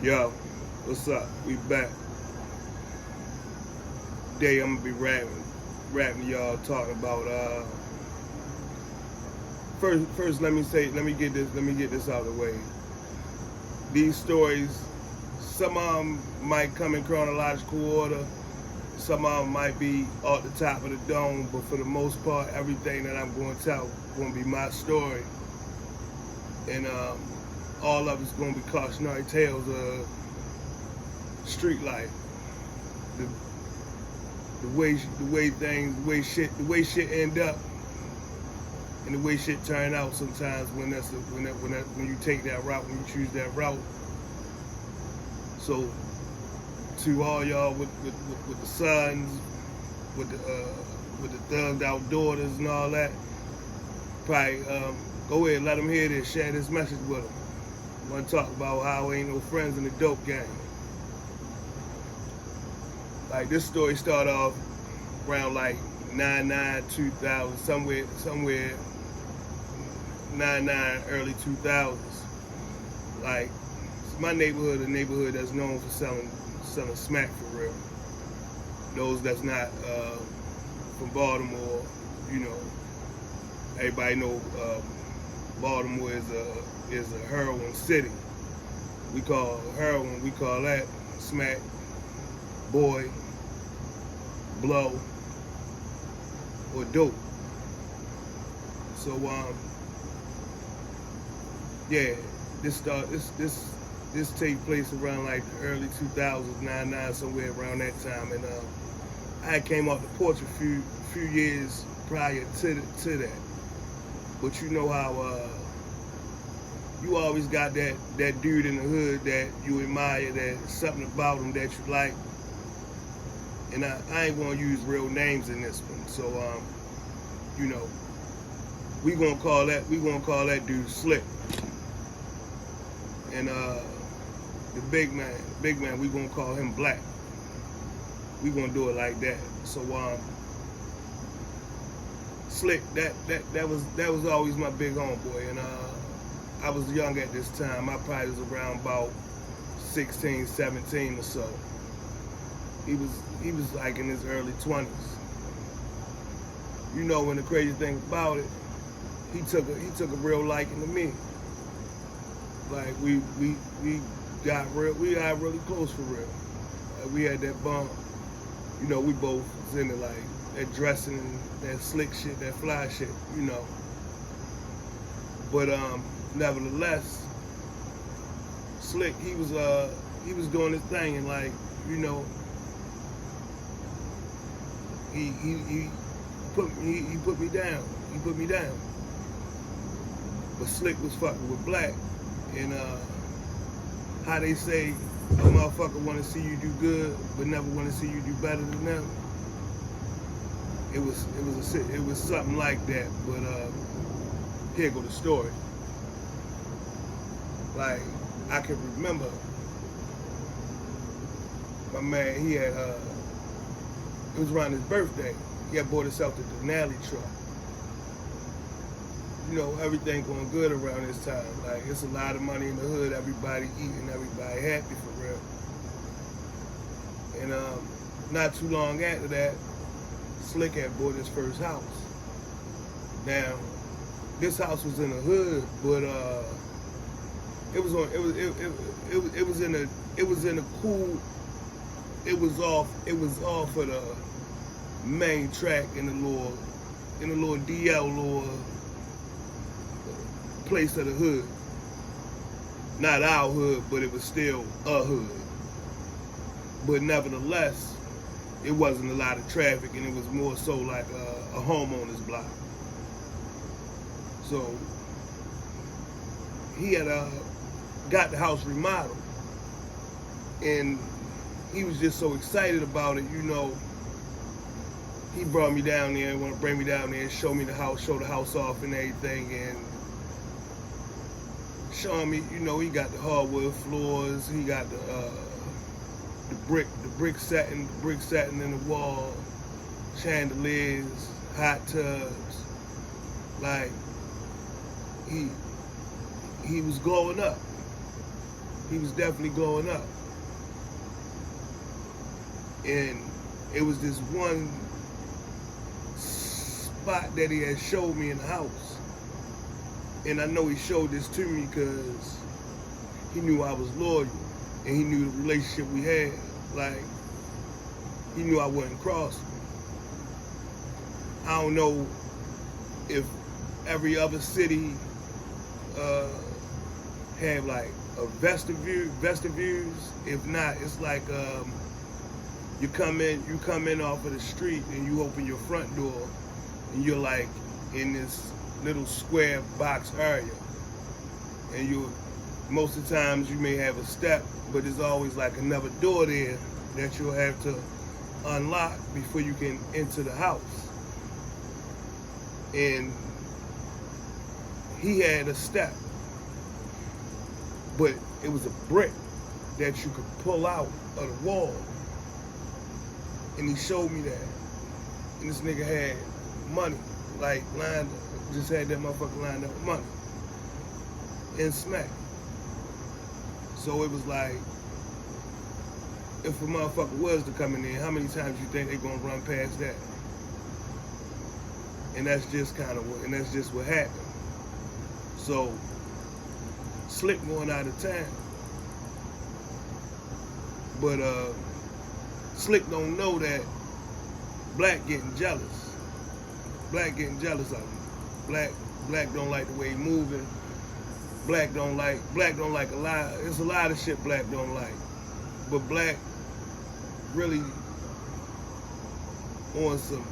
Yo, what's up? We back. Today I'm gonna be rapping to y'all talking about first let me get this out of the way. These stories, some of them might come in chronological order, some of them might be off the top of the dome, but for the most part, everything that I'm going to tell going to be my story, and all of it's going to be cautionary tales of street life. The, the way shit end up, and the way shit turn out sometimes when you take that route, when you choose that route. So to all y'all with the sons, with the thugged out daughters and all that, probably go ahead, let them hear this, share this message with them. I want to talk about how ain't no friends in the dope game. Like, this story started off around like 99, 2000, somewhere 99, early 2000s. Like, my neighborhood, a neighborhood that's known for selling smack for real. Those that's not from Baltimore, you know, everybody know Baltimore is a heroin city. We call that smack, boy, blow, or dope. So yeah, this take place around like the early 2000s, 99, somewhere around that time, and I came off the porch a few years prior to that. But you know how you always got that dude in the hood that you admire, that something about him that you like. And I ain't gonna use real names in this one, so you know, we gonna call that dude Slick. And the big man, we gonna call him Black. We gonna do it like that. So Slick, that was always my big homeboy, and I was young at this time. I probably was around about 16, 17 or so. He was like in his early 20s. You know, when the crazy thing about it, he took a real liking to me. Like, we got really close for real. Like, we had that bond. You know, we both was into like that dressing, that slick shit, that fly shit, you know. But nevertheless, Slick, he was doing his thing, and like, you know, he put me down. He put me down. But Slick was fucking with Black, and how they say, a motherfucker want to see you do good, but never want to see you do better than them. It was something like that. But here go the story. Like, I can remember my man. He had it was around his birthday. He had bought himself the Denali truck. You know, everything going good around this time. Like, it's a lot of money in the hood. Everybody eating, everybody happy for real. And not too long after that, Slick had bought his first house. Now, this house was in the hood, but it was off of the main track in the little DL little place of the hood. Not our hood, but it was still a hood. But nevertheless, it wasn't a lot of traffic, and it was more so like a homeowner's block. So he had got the house remodeled, and he was just so excited about it, you know. He brought me down there and want to bring me down there and show me the house, show the house off and everything, and showing me, you know, he got the hardwood floors, he got the brick setting in the wall, chandeliers, hot tubs. Like, he was glowing up. He was definitely glowing up. And it was this one spot that he had showed me in the house. And I know he showed this to me because he knew I was loyal. And he knew the relationship we had. Like, he knew I wouldn't cross him. I don't know if every other city have like a vestibules. If not, it's like you come in off of the street and you open your front door and you're like in this little square box area. And most of the times you may have a step, but there's always like another door there that you'll have to unlock before you can enter the house. And he had a step, but it was a brick that you could pull out of the wall. And he showed me that. And this nigga had money, like lined up, just had that motherfucker lined up with money. And smack. So it was like, if a motherfucker was to come in there, how many times you think they gonna run past that? And that's just what happened. So, Slick going out of town. But Slick don't know that Black getting jealous. Black getting jealous of him. Black don't like the way he moving. Black don't like a lot. There's a lot of shit Black don't like. But Black really on some,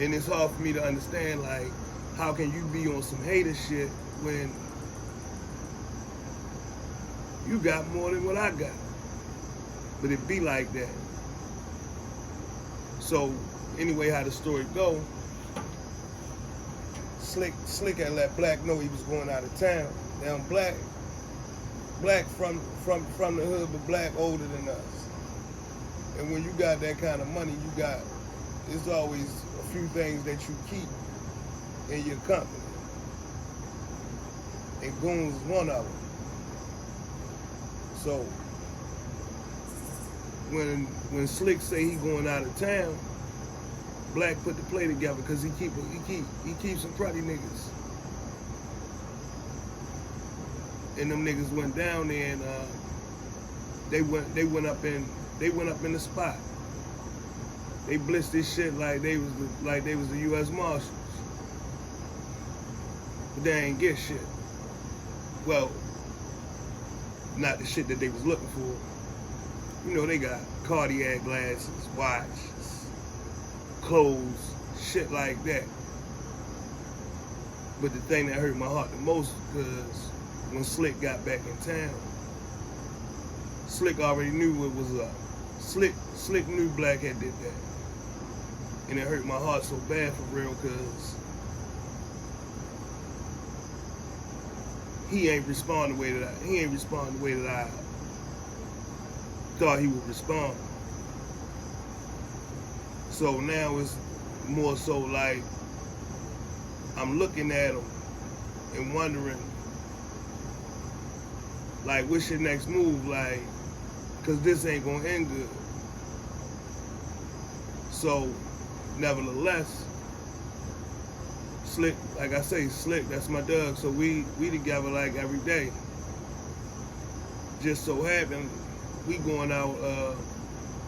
and it's hard for me to understand, like, how can you be on some hater shit when you got more than what I got? But it be like that. So anyway, how the story go, Slick had let Black know he was going out of town. Now Black from the hood, but Black older than us. And when you got that kind of money, there's always a few things that you keep in your company. And Goons is one of them. So when Slick say he going out of town, Black put the play together because he keeps some cruddy niggas. And them niggas went down there and they went up in the spot. They blitzed this shit like they was the U.S. Marshals. But they ain't get shit. Well, not the shit that they was looking for. You know, they got Cartier glasses, watches, clothes, shit like that. But the thing that hurt my heart the most because when Slick got back in town, Slick already knew what was up. Slick knew Black had did that. And it hurt my heart so bad for real because he ain't respond the way that I thought he would respond. So now it's more so like I'm looking at him and wondering, like, what's your next move? Like, cause this ain't gonna end good. So, nevertheless, Slick, like I say, Slick, that's my dog. So we together like every day. Just so happened, we going out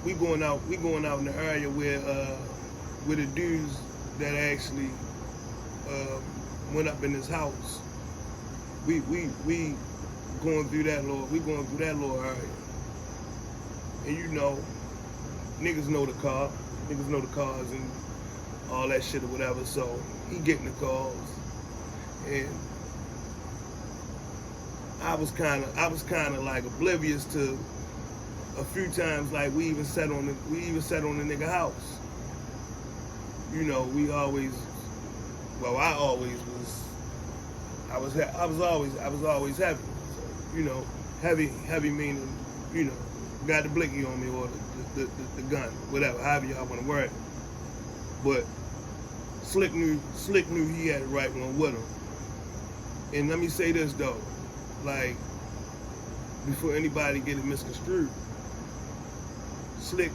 in the area where the dudes that actually went up in his house. We going through that little area. And you know, niggas know the cars and all that shit or whatever, so he getting the calls. And I was kinda like oblivious to a few times, like we even sat on the nigga house. You know, I was always heavy. You know, heavy meaning, you know, got the blicky on me or the gun, whatever, however y'all want to word it. But Slick knew he had the right one with him. And let me say this though, like, before anybody get it misconstrued, Slick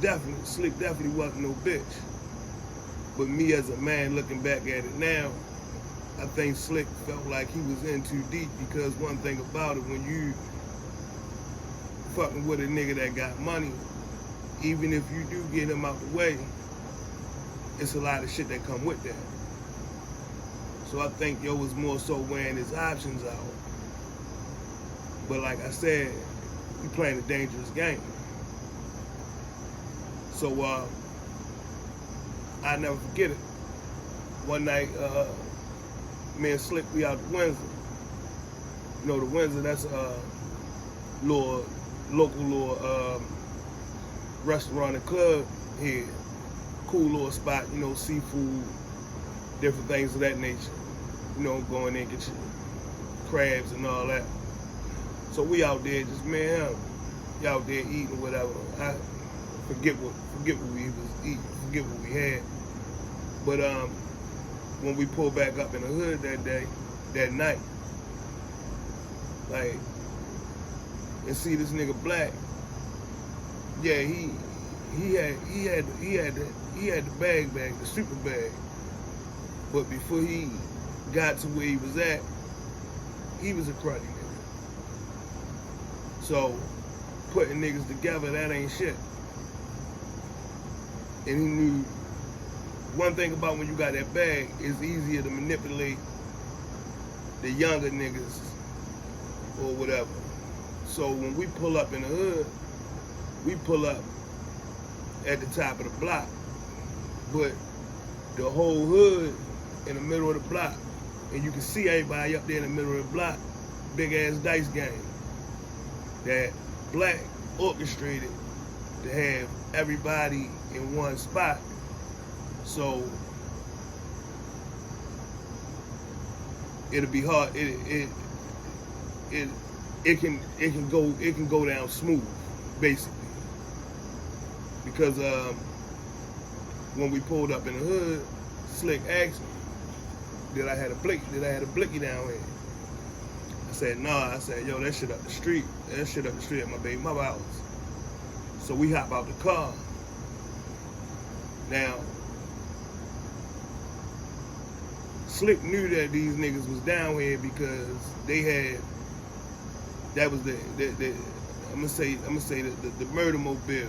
definitely wasn't no bitch. But me as a man looking back at it now, I think Slick felt like he was in too deep, because one thing about it, when you fucking with a nigga that got money, even if you do get him out the way, it's a lot of shit that come with that. So I think yo was more so weighing his options out. But like I said, we playing a dangerous game. So I never forget it. One night, me and Slick, we out to Windsor. You know, the Windsor, that's a local restaurant and club here. Cool little spot, you know, seafood, different things of that nature. You know, go in there and get your crabs and all that. So we out there, just me and him. We out there eating whatever. I forget what we was eating, forget what we had. But when we pulled back up in the hood that night, like, and see this nigga Black, yeah, he had the bag, the super bag. But before he got to where he was at, he was a cruddy nigga. So putting niggas together, that ain't shit. And he knew one thing about when you got that bag, it's easier to manipulate the younger niggas or whatever. So when we pull up in the hood, we pull up at the top of the block, but the whole hood in the middle of the block, and you can see everybody up there in the middle of the block, big ass dice game that Black orchestrated to have everybody in one spot. So it'll be hard. It can go down smooth, basically. Because when we pulled up in the hood, Slick asked me, did I had a blicky down here? I said, nah. I said, yo, that shit up the street. That shit up the street at my baby mother's house. So we hop out the car. Now, Slick knew that these niggas was down here because they had, that was the I'm gonna say the murder mobile.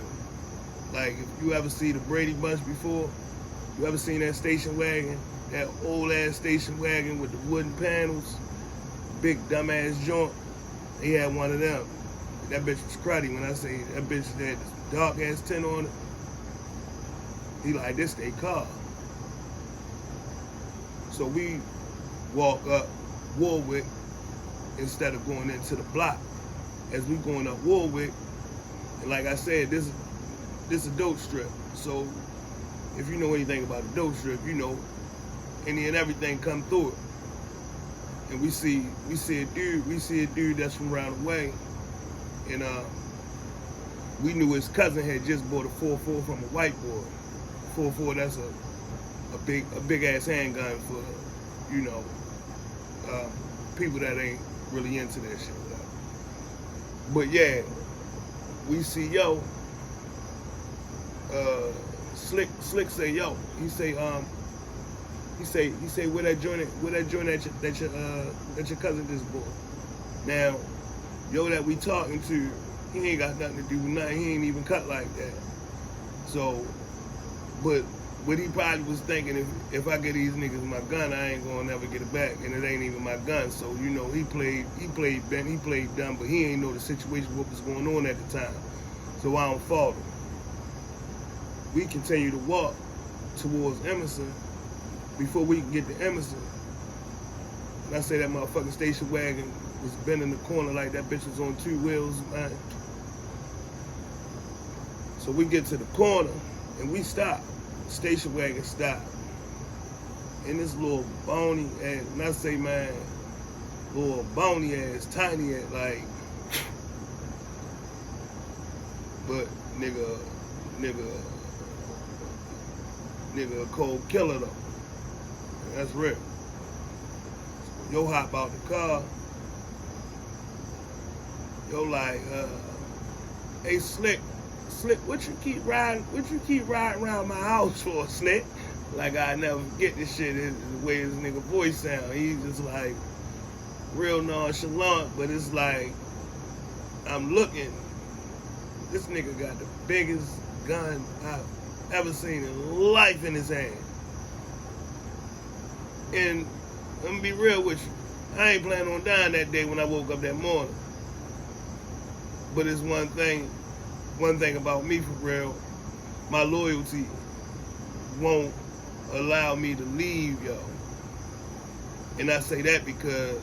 Like, if you ever see the Brady Bunch before, you ever seen that station wagon, that old ass station wagon with the wooden panels, big dumbass joint? They had one of them. That bitch was cruddy. When I say that bitch had this dark ass tint on it, he like, this they car. So we walk up Warwick instead of going into the block. As we going up Warwick, and like I said, this is a dope strip. So if you know anything about a dope strip, you know any and everything come through it. And we see a dude that's from around the way, and we knew his cousin had just bought a 4.4 from a white boy. 4.4, that's a big ass handgun for, you know, people that ain't really into that shit. But yeah, we see yo, Slick say yo. He say where that joint that your cousin just bought. Now, yo that we talking to, he ain't got nothing to do with nothing. He ain't even cut like that. So, but he probably was thinking, if I get these niggas my gun, I ain't gonna never get it back, and it ain't even my gun. So, you know, he played bent, he played dumb, but he ain't know the situation, what was going on at the time. So I don't fault him. We continue to walk towards Emerson. Before we can get to Emerson, and I say that motherfucking station wagon was bent in the corner like that bitch was on two wheels, man. So we get to the corner and we stop. Station wagon stop. And this little bony ass, and I say, man, little bony ass, tiny ass, like, but nigga a cold killer though. That's real. Yo hop out the car. Yo, like, hey, Slick, what you keep riding around my house for, Slick? Like, I never forget this shit, the way this nigga voice sound. He's just like, real nonchalant, but it's like, I'm looking, this nigga got the biggest gun I've ever seen in life in his hand. And I'm gonna be real with you, I ain't planning on dying that day when I woke up that morning. But it's one thing about me for real, my loyalty won't allow me to leave, yo. And I say that because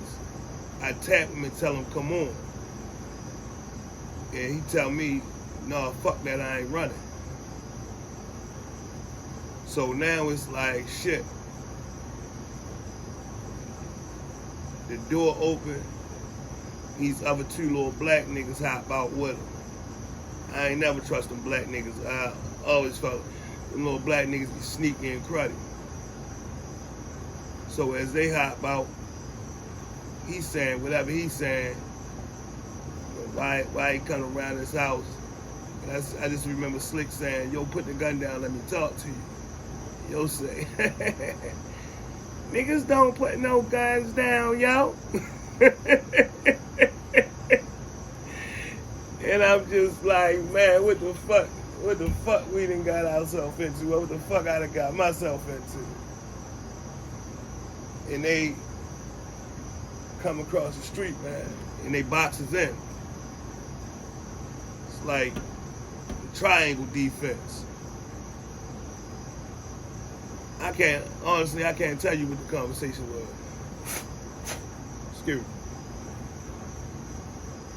I tap him and tell him, come on. And he tell me, no, fuck that, I ain't running. So now it's like, shit. The door open, these other two little black niggas hop out with him. I ain't never trust them black niggas. I always felt them little black niggas be sneaky and cruddy. So as they hop out, he's saying whatever he's saying. Why he coming around his house? I just remember Slick saying, yo, put the gun down, let me talk to you. Yo say, niggas don't put no guns down, yo. And I'm just like, man, what the fuck we done got ourselves into? What the fuck I done got myself into? And they come across the street, man, and they box us in. It's like triangle defense. I can't tell you what the conversation was. Excuse me.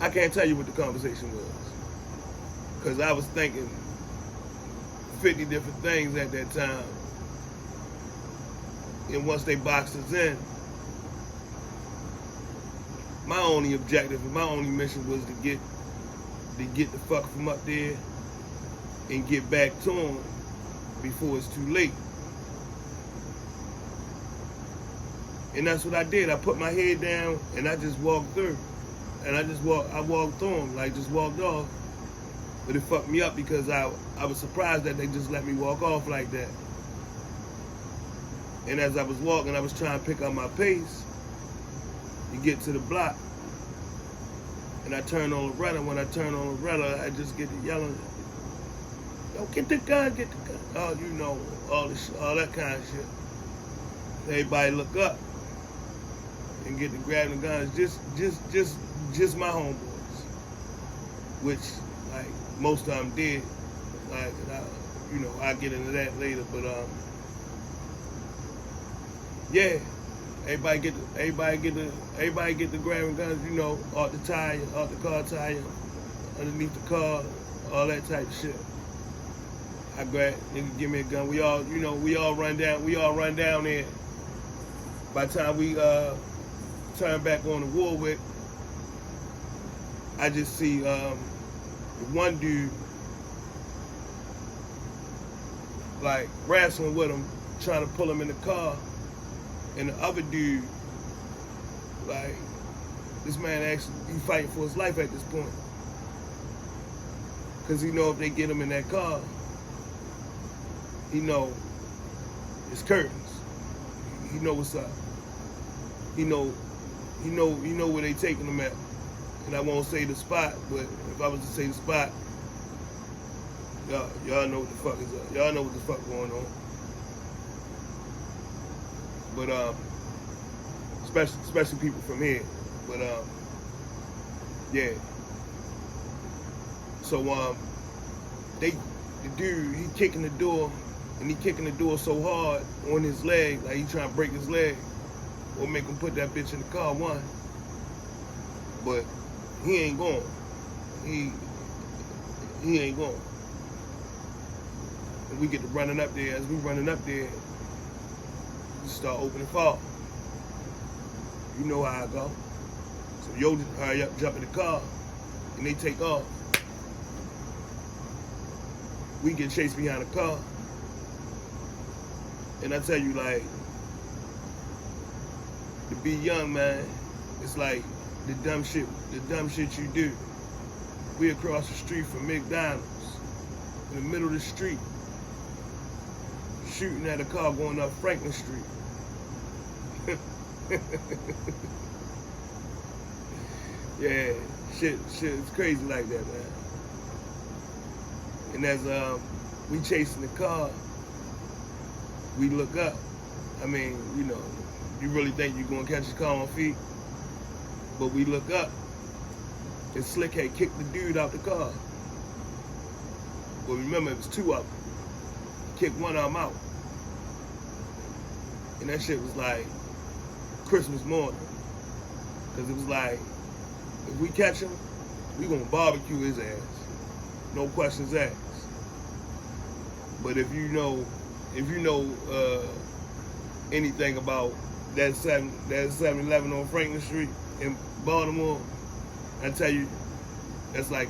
I can't tell you what the conversation was. Because I was thinking 50 different things at that time. And once they boxed us in, my only objective and my only mission was to get the fuck from up there and get back to them before it's too late. And that's what I did. I put my head down and I just walked through. And I walked through them, like just walked off. But it fucked me up because I was surprised that they just let me walk off like that. And as I was walking, I was trying to pick up my pace to get to the block. And I turned on Loretta. When I turned on Loretta, I just get to yelling, yo, get the gun, get the gun. Oh, you know, all that kind of shit. Everybody look up and get to grabbing the guns. Just my homeboys, which like most of them did. Like I'll get into that later. But yeah, everybody get the grabbing guns. You know, off the car tire, underneath the car, all that type of shit. I grab, nigga, give me a gun. We all run down there. By the time we turn back on the Warwick, I just see the one dude like wrestling with him, trying to pull him in the car, and the other dude, like, this man actually be fighting for his life at this point, because he know if they get him in that car, he know it's curtains. He know what's up. He know where they taking him at. And I won't say the spot, but if I was to say the spot, y'all know what the fuck is up. Y'all know what the fuck going on. But especially people from here. But yeah. So the dude, he kicking the door, and he kicking the door so hard on his leg, like he trying to break his leg, or make him put that bitch in the car, one. But he ain't going. He ain't going. And we get to running up there. As we running up there, we start opening fire. You know how I go. So yo just hurry up, jump in the car, and they take off. We get chased behind the car. And I tell you, like, to be young, man, it's like the dumb shit you do. We across the street from McDonald's, in the middle of the street, shooting at a car going up Franklin Street. Yeah, shit, it's crazy like that, man. And as we chasing the car, we look up. I mean, you know, you really think you're gonna catch the car on feet? But we look up, and Slick had kicked the dude out the car. But remember, it was two of them. Kicked one of them out. And that shit was like Christmas morning. Because it was like, if we catch him, we gonna barbecue his ass. No questions asked. But if you know anything about that 7-Eleven on Franklin Street in Baltimore, I tell you, that's like,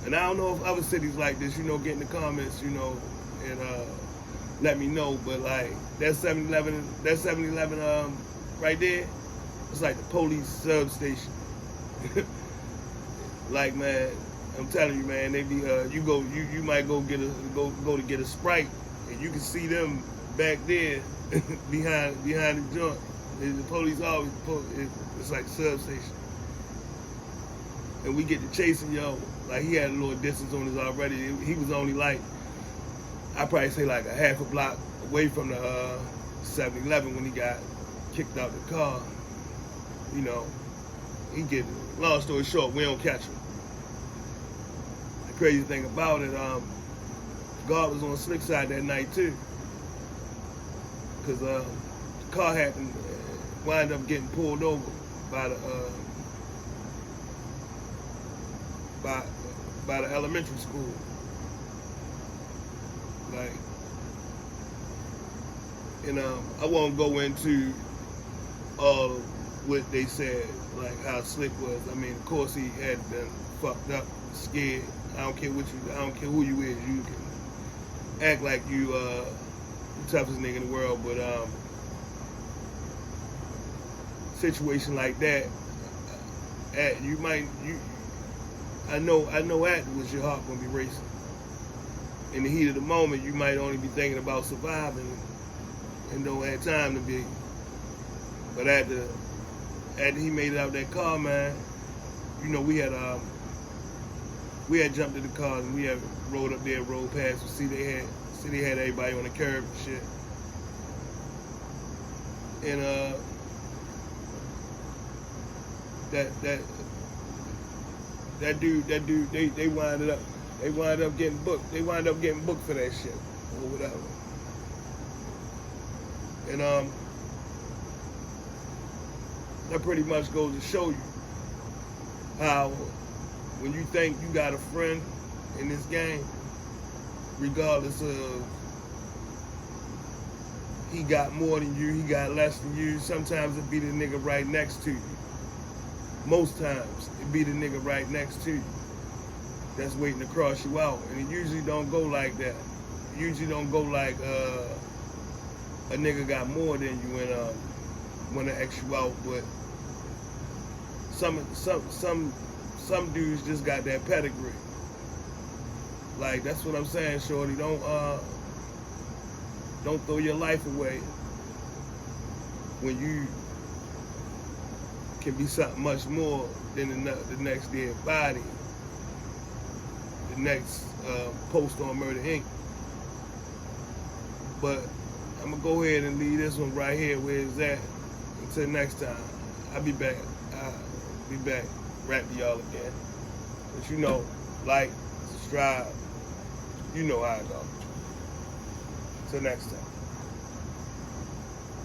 and I don't know if other cities like this, you know, get in the comments, you know, and let me know. But like that 7-Eleven right there, it's like the police substation. Like, man, I'm telling you, man, they be you might go to get a Sprite, and you can see them back there behind the joint. The police always, it's like the substation. And we get to chasing, yo. Like, he had a little distance on us already. He was only like, I'd probably say like a half a block away from the 7-Eleven when he got kicked out the car. You know, long story short, we don't catch him. The crazy thing about it, God was on Slick's side that night too. Cause the car happened, wind up getting pulled over by the elementary school. Like, and I won't go into all of what they said, like how Slick was. I mean, of course he had been fucked up, scared. I don't care who you is. You can act like you the toughest nigga in the world, but situation like that, I know afterwards your heart gonna be racing. In the heat of the moment, you might only be thinking about surviving and don't have time to be. But after he made it out that car, man, you know, we had jumped in the car and we had rode up there, rode past. See they had everybody on the curb and shit. And that dude, they wind up getting booked. They wind up getting booked for that shit or whatever. And that pretty much goes to show you how when you think you got a friend in this game, regardless of he got more than you, he got less than you, sometimes it be the nigga right next to you. Most times it be the nigga right next to you that's waiting to cross you out. And it usually don't go like that. It usually don't go like a nigga got more than you and wanna X you out, but some dudes just got that pedigree. Like, that's what I'm saying, shorty. Don't throw your life away when you can be something much more than the next dead body, the next post on Murder Inc. But I'm gonna go ahead and leave this one right here where it's at. Until next time, I'll be back. Rap to y'all again. But you know, like, subscribe. You know how I go. Till next time.